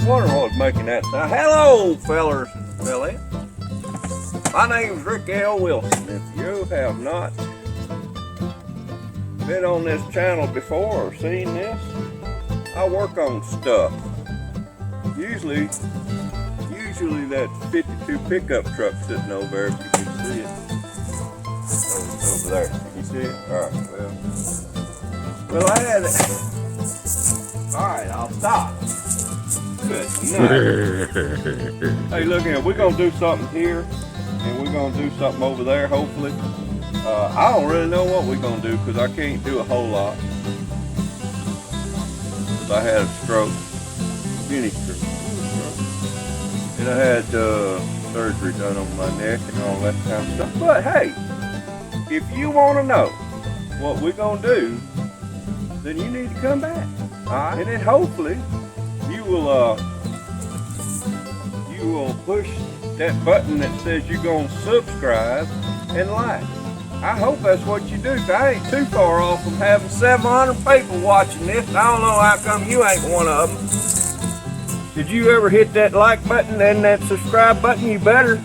Wondering what was making that sound. Hello, fellers and fellas. My name's Rick L. Wilson. If you have not been on this channel before or seen this, I work on stuff. Usually that 52 pickup truck sitting over there, if you can see it. Over there. Can you see it? Alright, well I had it. Alright, I'll stop. Good night. Hey, look here, we're going to do something here, and we're going to do something over there, hopefully. I don't really know what we're going to do, because I can't do a whole lot. I had a stroke, mini stroke. And I had surgery done on my neck and all that kind of stuff. But hey, if you want to know what we're going to do, then you need to come back. All right? And then hopefully, you will push that button that says you're gonna subscribe and like. I hope that's what you do, 'cause I ain't too far off from having 700 people watching this. I don't know how come you ain't one of them. Did you ever hit that like button and that subscribe button? You better.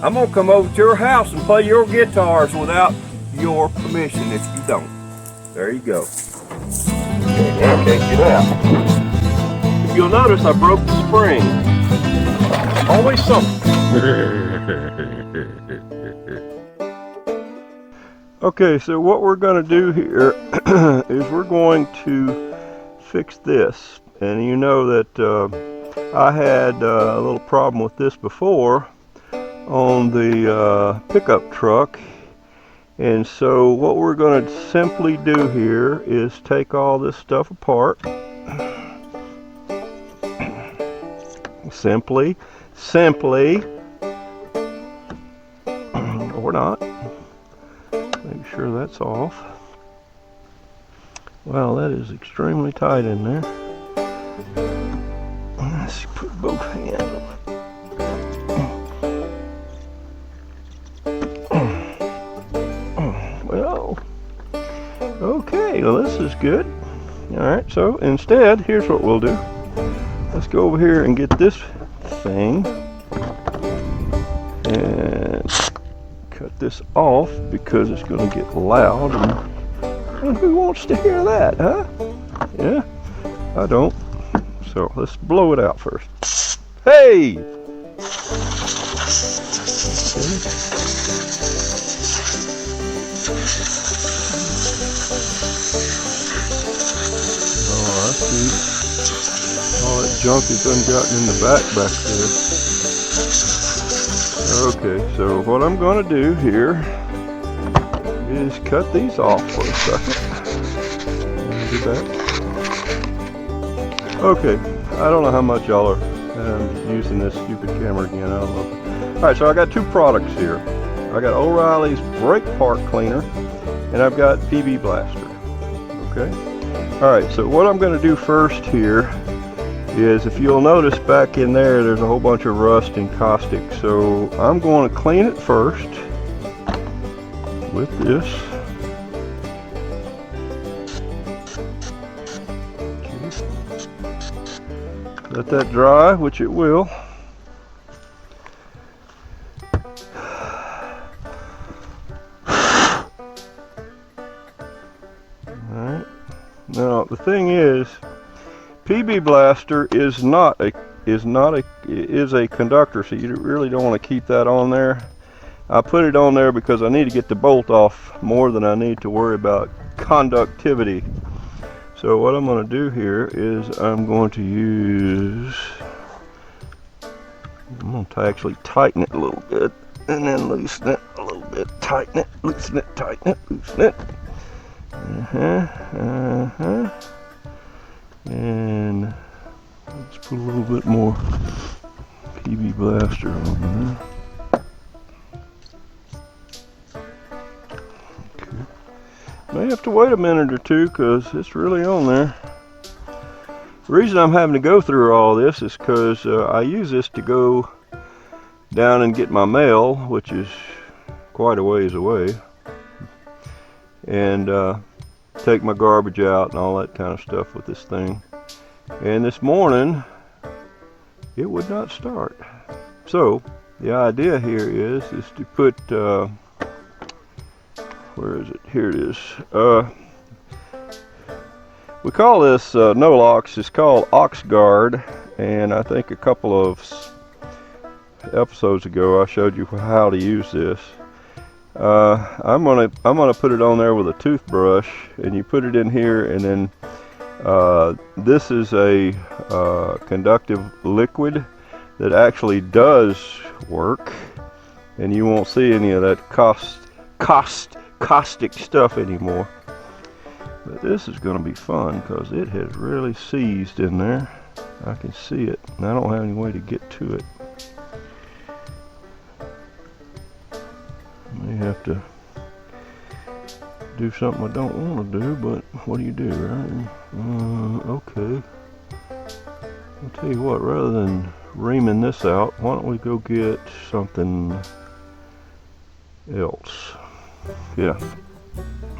I'm gonna come over to your house and play your guitars without your permission if you don't. There you go. I can't get out. You'll notice I broke the spring. Always something. Okay, so what we're going to do here is we're going to fix this. And you know that I had a little problem with this before on the pickup truck. And so what we're going to simply do here is take all this stuff apart. Simply, or not. Make sure that's off. Wow, that is extremely tight in there. Let's put both hands on it. Well, okay, well this is good. Alright, so instead, here's what we'll do. Let's go over here and get this thing and cut this off because it's going to get loud, and who wants to hear that, huh? Yeah, I don't. So let's blow it out first. Hey! Oh, I see. All that junk is gotten in the back there. Okay, so what I'm going to do here is cut these off for a second. Do that. Okay, I don't know how much y'all are using this stupid camera again. I don't know. Alright, so I got two products here. I got O'Reilly's brake part cleaner, and I've got PB Blaster. Okay? Alright, so what I'm going to do first here is, if you'll notice back in there's a whole bunch of rust and caustic. So I'm going to clean it first with this. Okay. Let that dry, which it will. Alright. Now the thing is, PB Blaster is a conductor, so you really don't want to keep that on there. I put it on there because I need to get the bolt off more than I need to worry about conductivity. So what I'm going to do here is I'm going to actually tighten it a little bit and then loosen it a little bit. Tighten it, loosen it, tighten it, loosen it. And let's put a little bit more PB Blaster on there. Okay. May have to wait a minute or two because it's really on there. The reason I'm having to go through all this is because I use this to go down and get my mail, which is quite a ways away. and take my garbage out and all that kind of stuff with this thing. And this morning it would not start. So the idea here is to put where is it? Here it is. We call this no locks. It's called Ox Guard, and I think a couple of episodes ago I showed you how to use this. I'm gonna put it on there with a toothbrush, and you put it in here, and then this is a conductive liquid that actually does work, and you won't see any of that caustic stuff anymore. But this is going to be fun because it has really seized in there. I can see it, and I don't have any way to get to it. May have to do something I don't want to do, but what do you do, right? Okay. I'll tell you what, rather than reaming this out, why don't we go get something else? Yeah,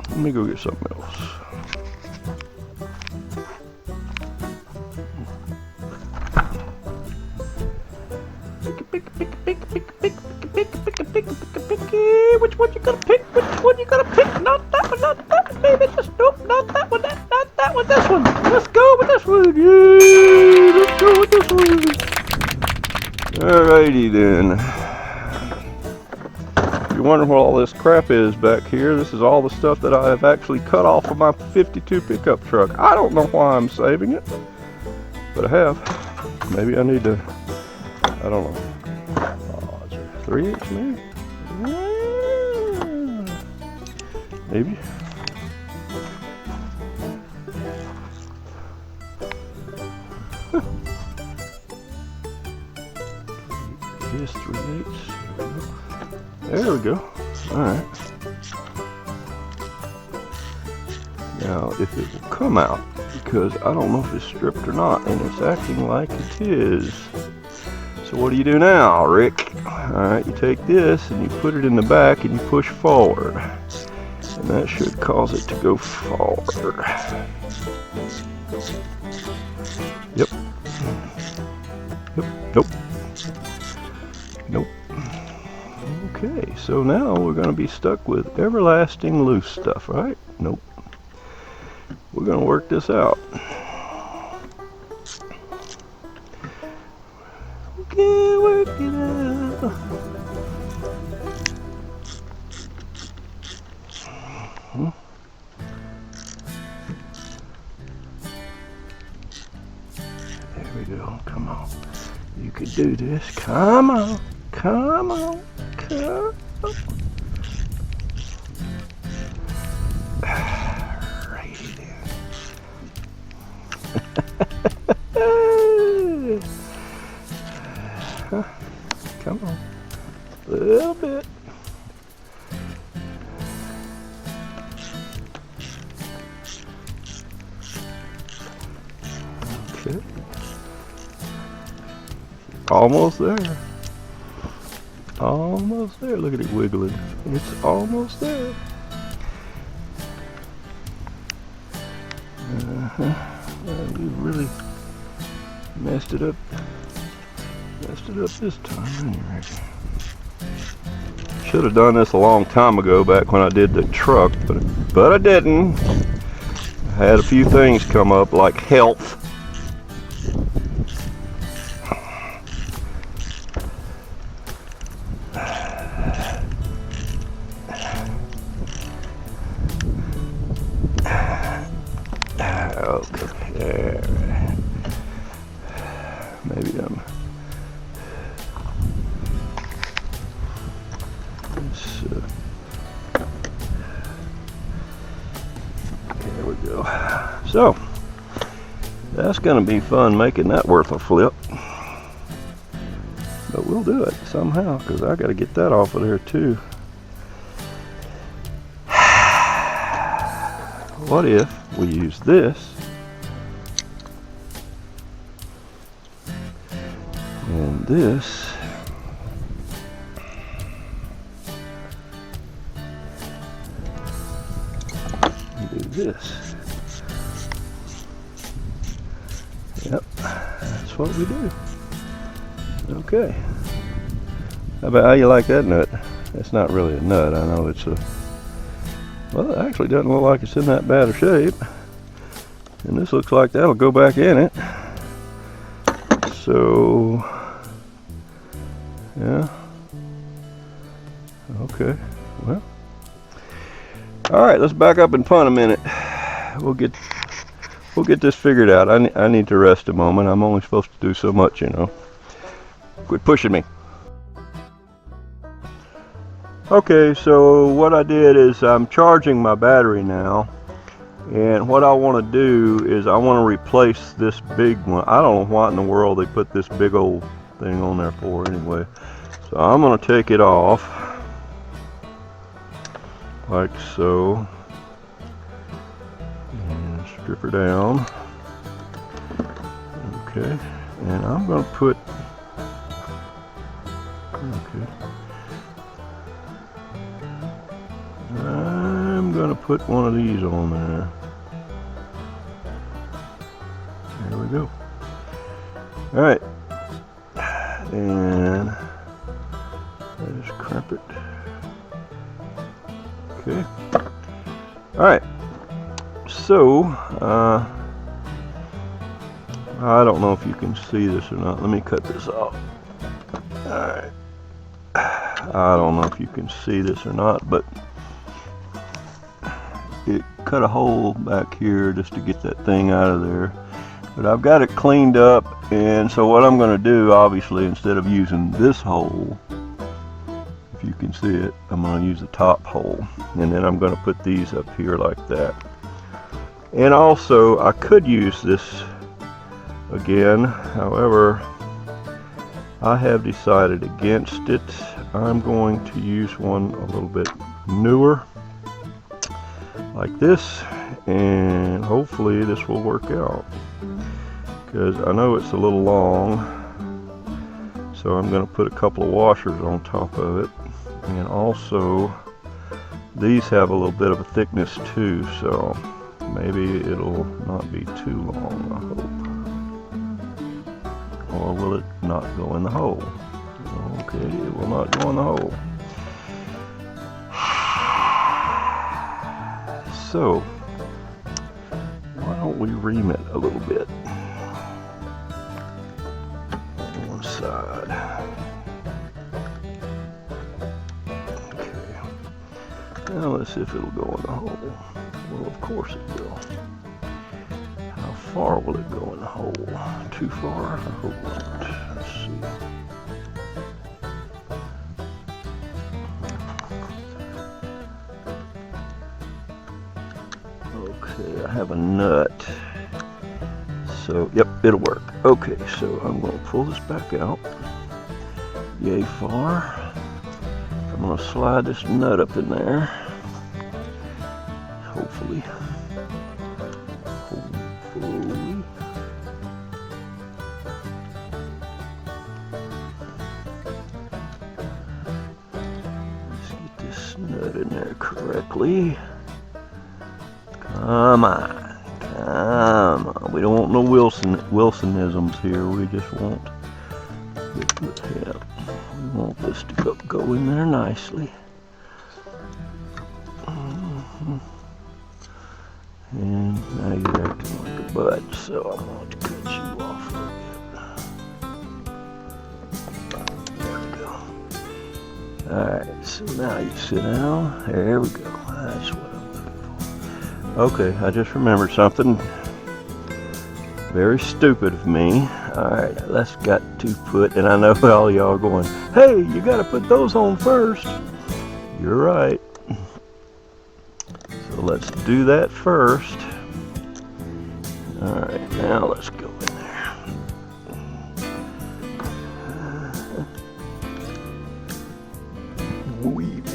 let me go get something else. Which one you gonna pick? Which one you gonna pick? Not that one, not that one, baby. Just nope, not that one, not that one, this one. Let's go with this one. Yeah, let's go with this one. Alrighty then. If you're wondering what all this crap is back here, this is all the stuff that I have actually cut off of my 52 pickup truck. I don't know why I'm saving it, but I have. Maybe I need to, I don't know. Oh, is it 3/8 maybe? Maybe. Yes, 3/8. There we go. Alright. Now, if it will come out, because I don't know if it's stripped or not, and it's acting like it is. So what do you do now, Rick? Alright, you take this and you put it in the back and you push forward. And that should cause it to go forward. Yep. Yep. Nope. Nope. Okay, so now we're going to be stuck with everlasting loose stuff, right? Nope. We're going to work this out. We can work it out. There we go. Come on. You can do this. Come on. Come on. Come on. Righty there. Come on. A little bit. Okay. Almost there. Almost there. Look at it wiggling. It's almost there. We really messed it up. Messed it up this time, anyway. Should have done this a long time ago, back when I did the truck, but I didn't. I had a few things come up, like health. Okay, maybe I'm. There we go. So that's going to be fun making that worth a flip, but we'll do it somehow because I got to get that off of there too. What if we use this and this this. Yep, that's what we do. Okay. How you like that nut? It's not really a nut. I know it's a... Well, it actually doesn't look like it's in that bad a shape. And this looks like that'll go back in it. So... Yeah. Okay. Well. Alright, let's back up and punt a minute. We'll get this figured out. I need to rest a moment. I'm only supposed to do so much, you know. Quit pushing me. Okay, so what I did is I'm charging my battery now. And what I want to do is I want to replace this big one. I don't know what in the world they put this big old thing on there for anyway. So I'm going to take it off. Like so. And strip her down. Okay. And I'm going to put... Okay. I'm going to put one of these on there. There we go. Alright. And I just crimp it. Okay. Alright. So, I don't know if you can see this or not. Let me cut this off. Alright. I don't know if you can see this or not, but it cut a hole back here just to get that thing out of there. But I've got it cleaned up, and so what I'm going to do, obviously, instead of using this hole, if you can see it, I'm going to use the top hole, and then I'm going to put these up here like that. And also, I could use this again, however, I have decided against it. I'm going to use one a little bit newer, like this, and hopefully this will work out, because I know it's a little long. So I'm going to put a couple of washers on top of it, and also these have a little bit of a thickness too, so maybe it'll not be too long, I hope. Or will it not go in the hole? Okay, it will not go in the hole. So, why don't we ream it a little bit on one side. Okay. Now let's see if it'll go in the hole. Well, of course it will. How far will it go in the hole? Too far? I hope not. Let's see. Okay, I have a nut. So, yep, it'll work. Okay, so I'm going to pull this back out. Yay far. I'm going to slide this nut up in there. Hopefully. Let's get this nut in there correctly. Come on, come on. We don't want no Wilsonisms here. We just want, we want this to go in there nicely. And now you're acting like a butt, so I'm going to cut you off a bit. There we go. Alright, so now you sit down. There we go. That's what I'm looking for. Okay, I just remembered something very stupid of me. Alright, that's got to put, and I know all y'all are going, hey, you got to put those on first. You're right. So let's do that first. Alright, now let's go in there. Weave.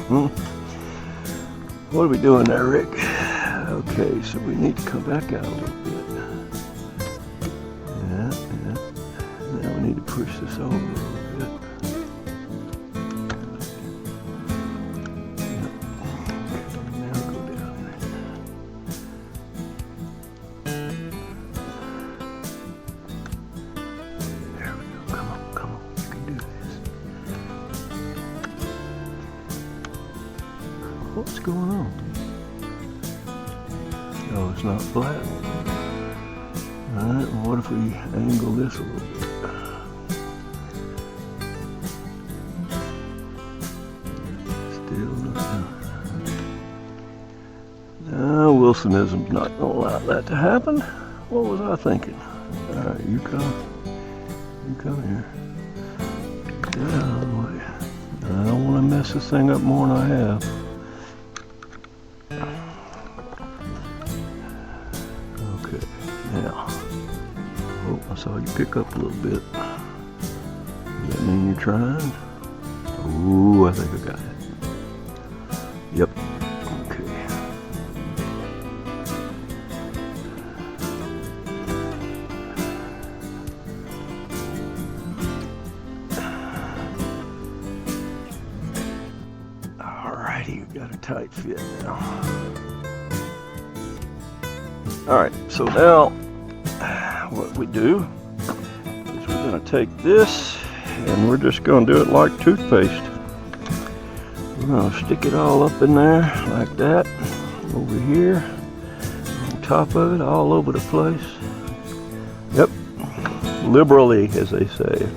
What are we doing there, Rick? Okay, so we need to come back out a little bit. Yeah. Now we need to push this over a little bit. Now go down there. There we go. Come on. You can do this. What's going on? Oh, it's not flat. Alright, well, what if we angle this a little bit? Still not. No, Wilsonism's not going to allow that to happen. What was I thinking? Alright, you come here. Get out of the way. I don't want to mess this thing up more than I have. Okay, now. Oh, I saw you pick up a little bit. Does that mean you're trying? Ooh, I think I got it. Yep. Okay. Alrighty, you got a tight fit now. Alright, so now what we do is we're going to take this and we're just going to do it like toothpaste. We're going to stick it all up in there like that, over here, on top of it, all over the place. Yep, liberally, as they say.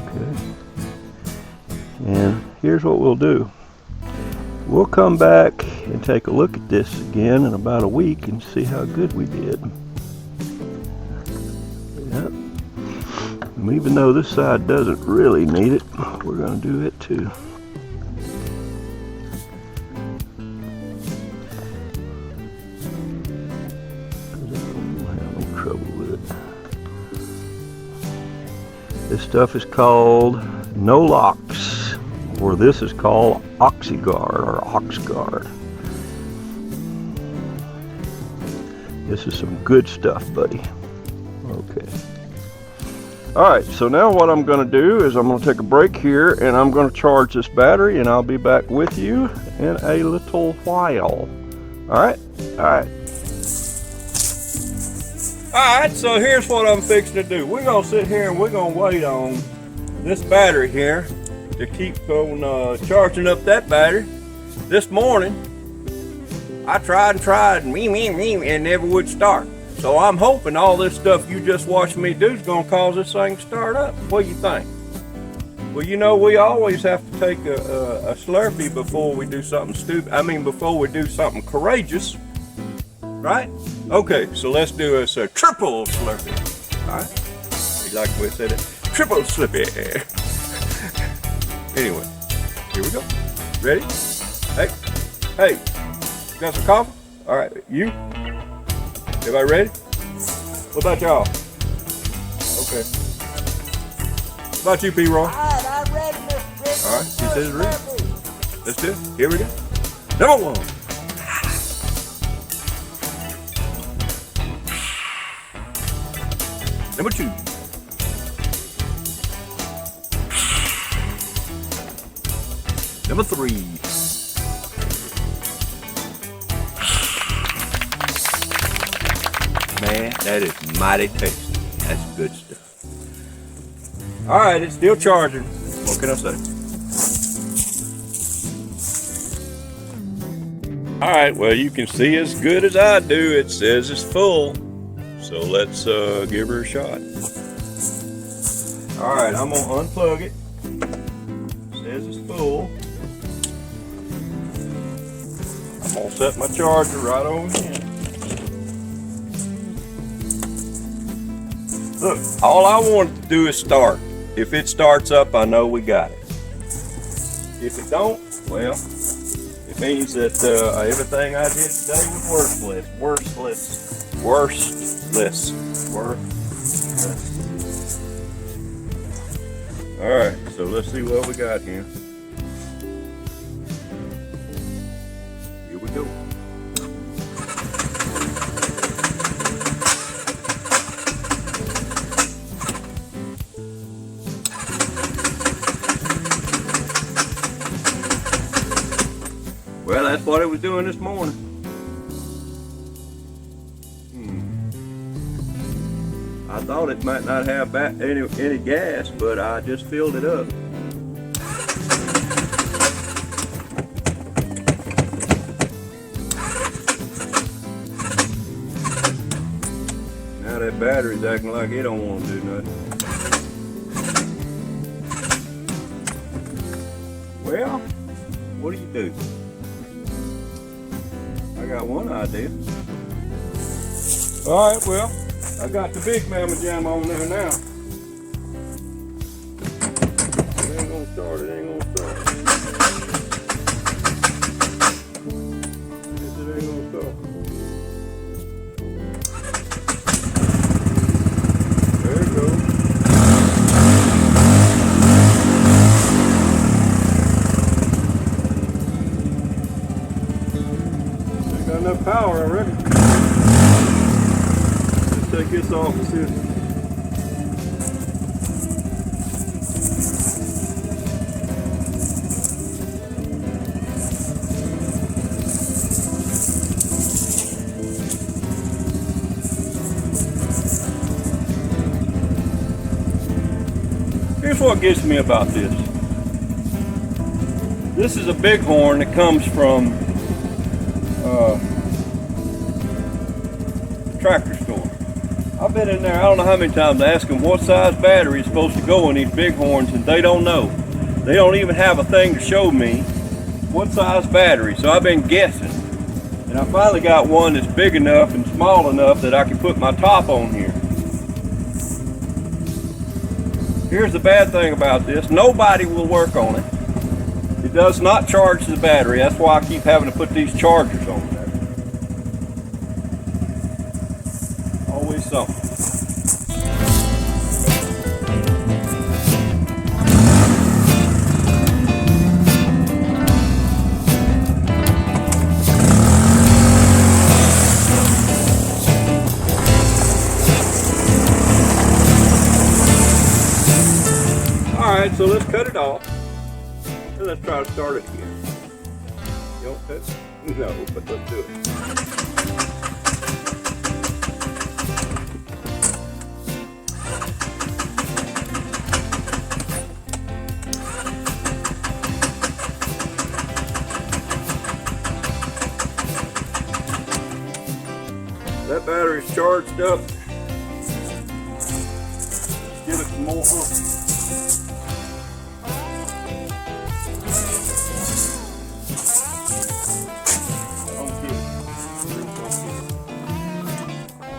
Okay. And here's what we'll do. We'll come back and take a look at this again in about a week and see how good we did. Yep. And even though this side doesn't really need it, we're going to do it too. Because I don't have no trouble with it. This stuff is called No Locks, or this is called Oxyguard or Oxguard. This is some good stuff, buddy. Okay. Alright, so now what I'm going to do is I'm going to take a break here and I'm going to charge this battery and I'll be back with you in a little while. Alright? Alright. Alright, so here's what I'm fixing to do. We're going to sit here and we're going to wait on this battery here to keep on charging up that battery. This morning, I tried and it never would start. So I'm hoping all this stuff you just watched me do is going to cause this thing to start up. What do you think? Well, you know, we always have to take a Slurpee before we do something stupid. I mean, before we do something courageous, right? Okay, so let's do a triple Slurpee. All right? You like the way I said it? Triple Slurpee. Anyway, here we go. Ready? Hey, got some coffee? All right, you? Everybody ready? What about y'all? Okay. What about you, PeaRoy? All right, I'm ready, Mr. Rick. All right, he says ready. Let's do it. Here we go. Number one. Number two. Number three. Man, that is mighty tasty. That's good stuff. All right, it's still charging. What can I say? All right, well, you can see as good as I do. It says it's full. So let's give her a shot. All right, I'm gonna unplug it. It says it's full. I'm gonna set my charger right over here. Look, all I want it to do is start. If it starts up, I know we got it. If it don't, well, it means that everything I did today was worthless. All right, so let's see what we got here. what it was doing this morning. I thought it might not have any gas, but I just filled it up. Now that battery's acting like it don't want to do nothing. Well, what do? I got one idea. All right, well, I got the big mamma jam on there now. It ain't gonna start, it ain't gonna start. Guess it ain't gonna start. There it goes. Ain't got enough power already. Take this off and see it. Here's what gets me about this. This is a BigHorn that comes from tractor store. I've been in there, I don't know how many times, to ask them what size battery is supposed to go in these BigHorns, and they don't know. They don't even have a thing to show me what size battery, so I've been guessing. And I finally got one that's big enough and small enough that I can put my top on here. Here's the bad thing about this. Nobody will work on it. It does not charge the battery. That's why I keep having to put these chargers on there. Always something. Alright, so let's cut it off and let's try to start it again. You want that? No, but let's do it. That battery's charged up. Let's give it some more oomph.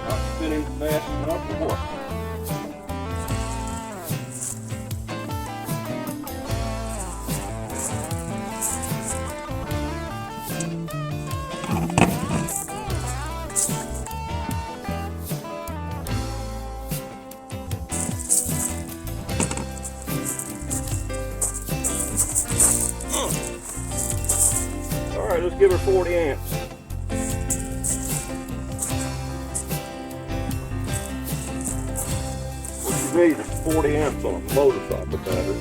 Not spinning fast enough or what? Alright, let's give her 40 amps. What you need is 40 amps on a motorcycle battery.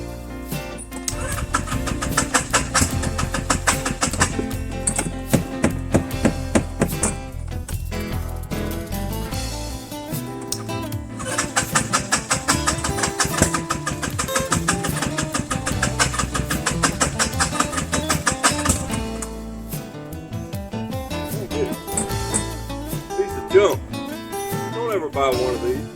Piece of junk. Don't ever buy one of these.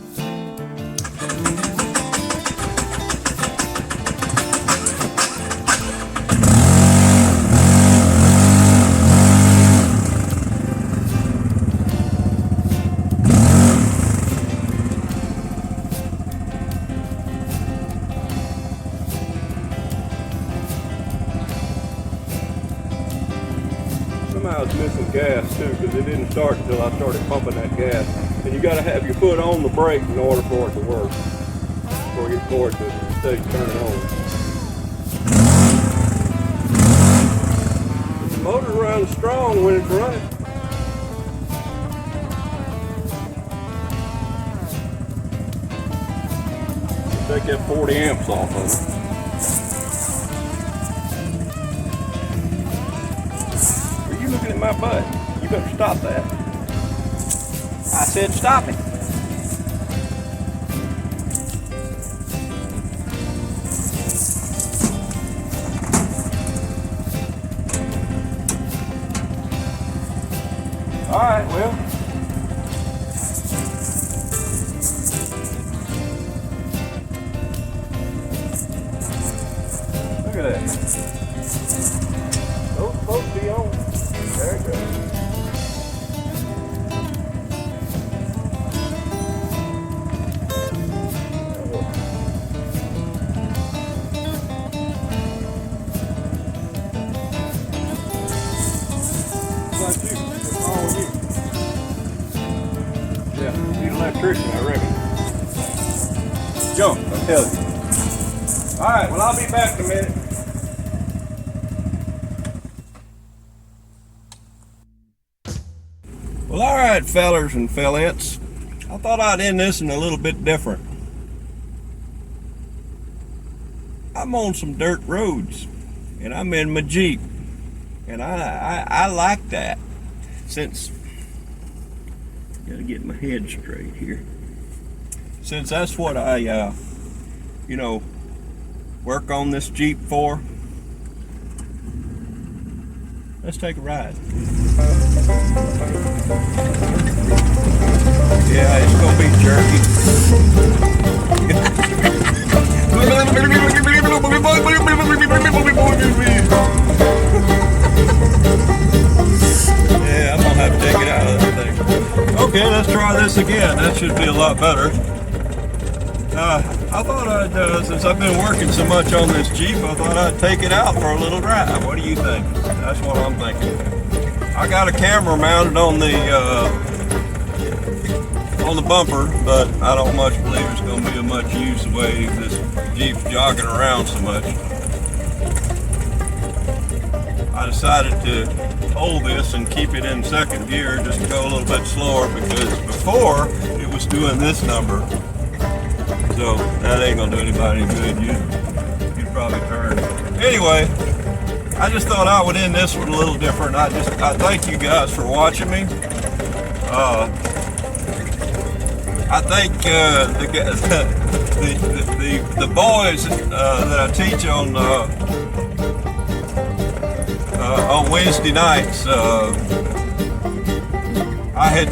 Somehow it's missing gas too, because it didn't start until I started pumping that gas. And you got to have your foot on the brake in order for it to work, for it to stay turning on. The motor runs strong when it's running. Take that 40 amps off of it. looking at my butt. You better stop that. I said stop it. All right, well. Look at that. Those supposed to be on. There it goes. Yeah, need an electrician, I reckon. Jump, I'll tell you. Alright, well I'll be back in a minute. Well, alright, fellers and fellettes. I thought I'd end this in a little bit different. I'm on some dirt roads, and I'm in my Jeep. And I like that. Since, gotta get my head straight here. Since that's what I, you know, work on this Jeep for, let's take a ride. Yeah, it's gonna be jerky. Yeah, I'm gonna have to take it out of this thing. Okay, let's try this again. That should be a lot better. I thought I'd, since I've been working so much on this Jeep, I thought I'd take it out for a little drive. What do you think? That's what I'm thinking. I got a camera mounted on the bumper, but I don't much believe it's going to be of much use the way this Jeep's jogging around so much. I decided to hold this and keep it in second gear just to go a little bit slower, because before it was doing this number. So that ain't gonna do anybody any good. You'd probably turn. Anyway, I just thought I would end this one a little different. I thank you guys for watching me. I thank the boys that I teach on Wednesday nights. I had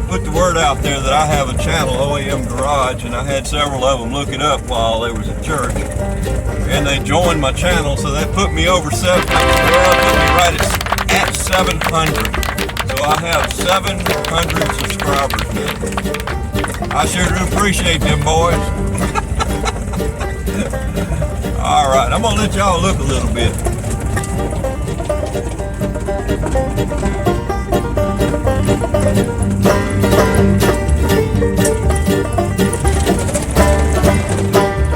put the word out there that I have a channel, OAM Garage, and I had several of them look it up while they was at church, and they joined my channel, so that put me over 700. Well, it put me right at 700. So I have 700 subscribers now. I sure do appreciate them, boys. All right, I'm gonna let y'all look a little bit.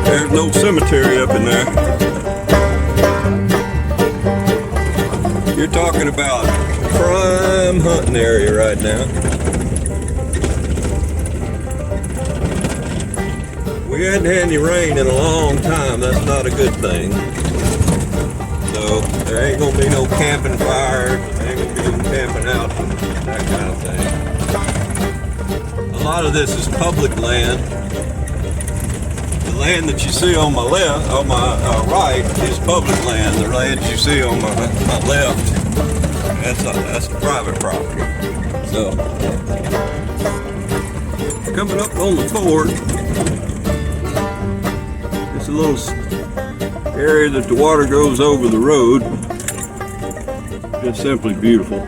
There's no cemetery up in there. You're talking about prime hunting area right now. We hadn't had any rain in a long time. That's not a good thing. So there ain't gonna be no camping fires. There ain't gonna be no camping out and that kind of thing. A lot of this is public land. The land that you see on my left, on my right, is public land. The land you see on my left, that's private property. So coming up on the ford, it's a little area that the water goes over the road. Just simply beautiful.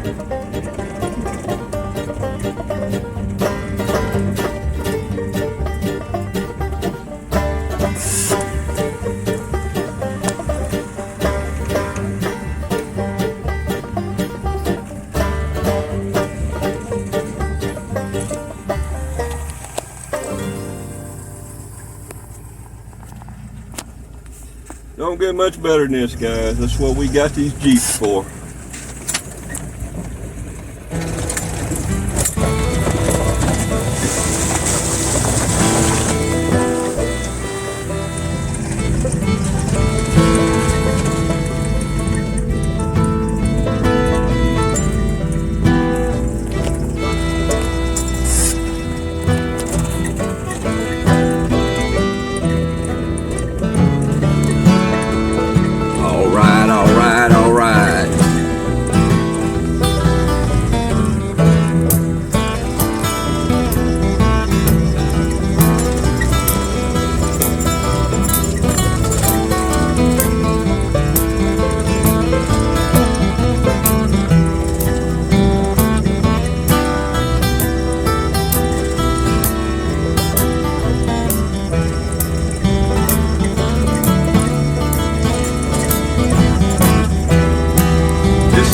Don't get much better than this, guys. That's what we got these Jeeps for.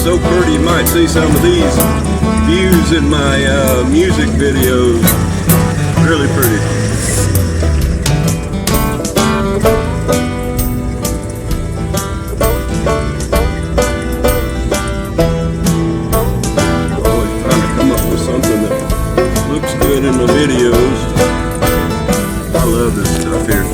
so pretty. You might see some of these views in my music videos. Really pretty. Always trying to come up with something that looks good in the videos. I love this stuff here.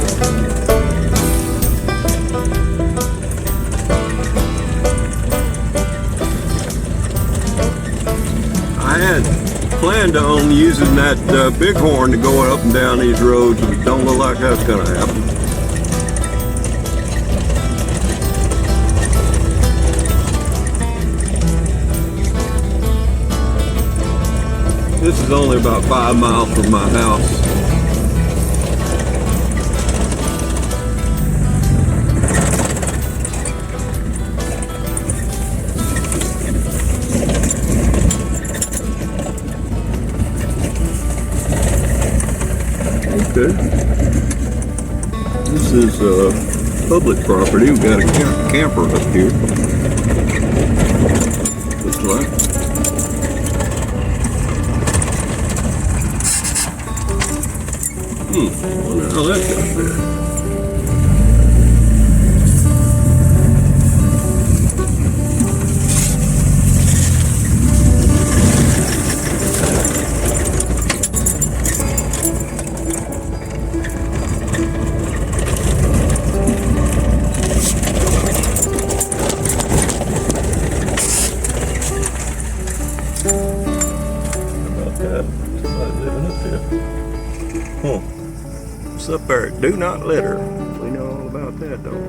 I had planned on using that BigHorn to go up and down these roads, but it don't look like that's going to happen. This is only about 5 miles from my house. Okay. This is public property. We've got a camper up here. Looks like. I wonder how that got there. What's up there? Do not litter. We know all about that, don't we?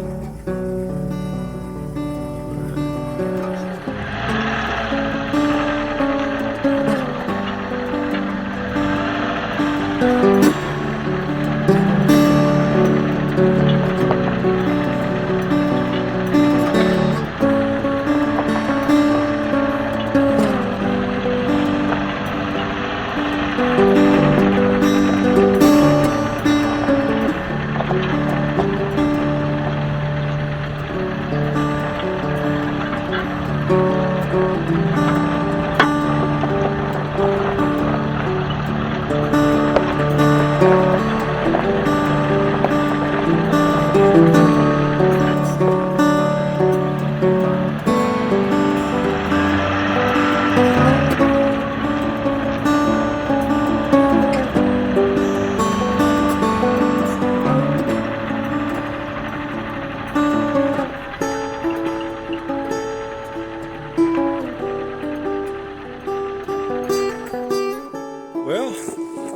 Well,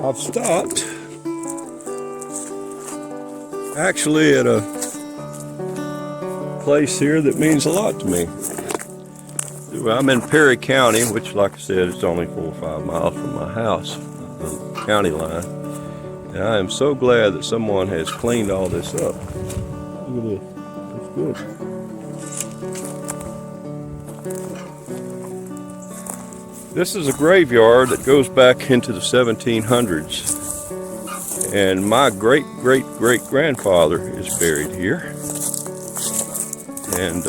I've stopped actually at a place here that means a lot to me. I'm in Perry County, which, like I said, it's only 4 or 5 miles from my house, the county line. And I am so glad that someone has cleaned all this up. Look at this. It's good. This is a graveyard that goes back into the 1700s. And my great-great-great-grandfather is buried here. And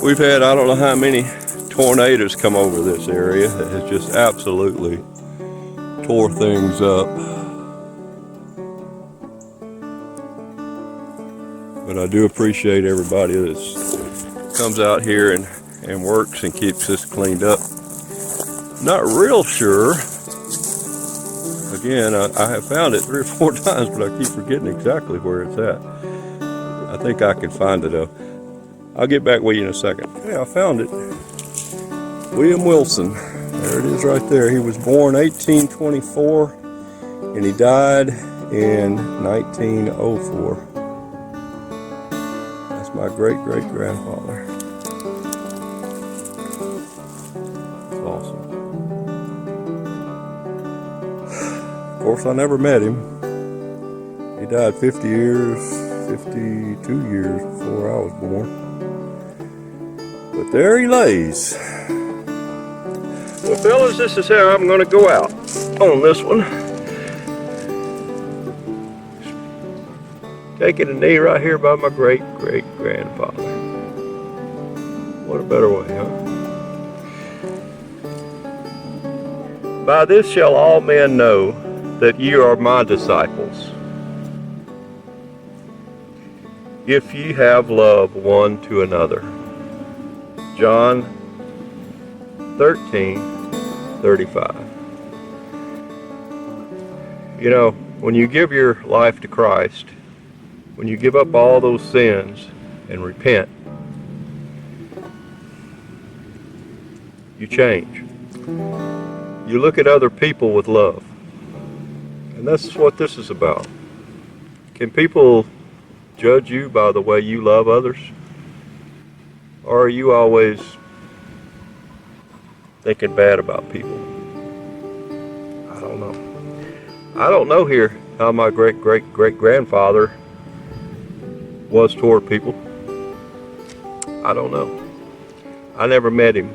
we've had, I don't know how many tornadoes come over this area that has just absolutely tore things up. But I do appreciate everybody that comes out here and works and keeps this cleaned up. Not real sure. Again, I have found it 3 or 4 times, but I keep forgetting exactly where it's at. I think I can find it though. I'll get back with you in a second. Yeah, I found it. William Wilson. There it is right there. He was born 1824 and he died in 1904. That's my great-great-grandfather. That's awesome. Of course, I never met him. He died 52 years before I was born. But there he lays. Well, fellas, this is how I'm going to go out on this one. taking a knee right here by my great-great-grandfather. What a better way, huh? By this shall all men know that ye are my disciples, if ye have love one to another. John 13:35. You know, when you give your life to Christ, when you give up all those sins and repent, you change. You look at other people with love. And that's what this is about. Can people judge you by the way you love others? Or are you always thinking bad about people? I don't know. I don't know here how my great-great-great-grandfather was toward people. I don't know. I never met him.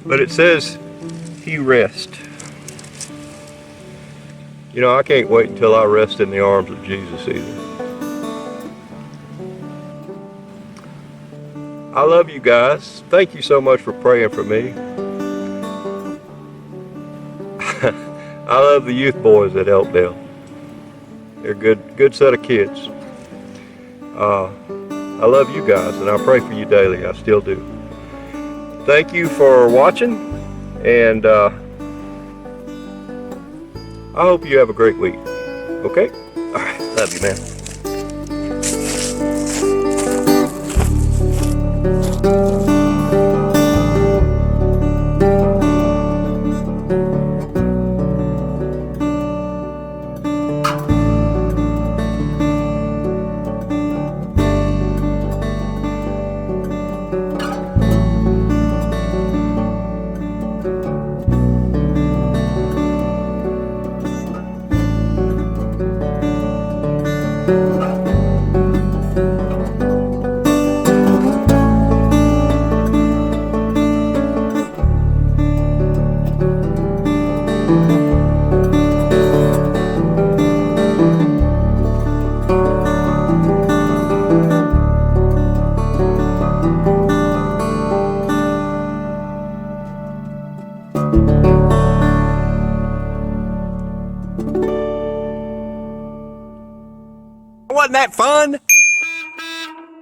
But it says he rest. You know, I can't wait until I rest in the arms of Jesus either. I love you guys. Thank you so much for praying for me. I love the youth boys at Elkdale. They're a good set of kids. I love you guys, and I pray for you daily. I still do. Thank you for watching, and I hope you have a great week. Okay? All right. Love you, man. Wasn't that fun?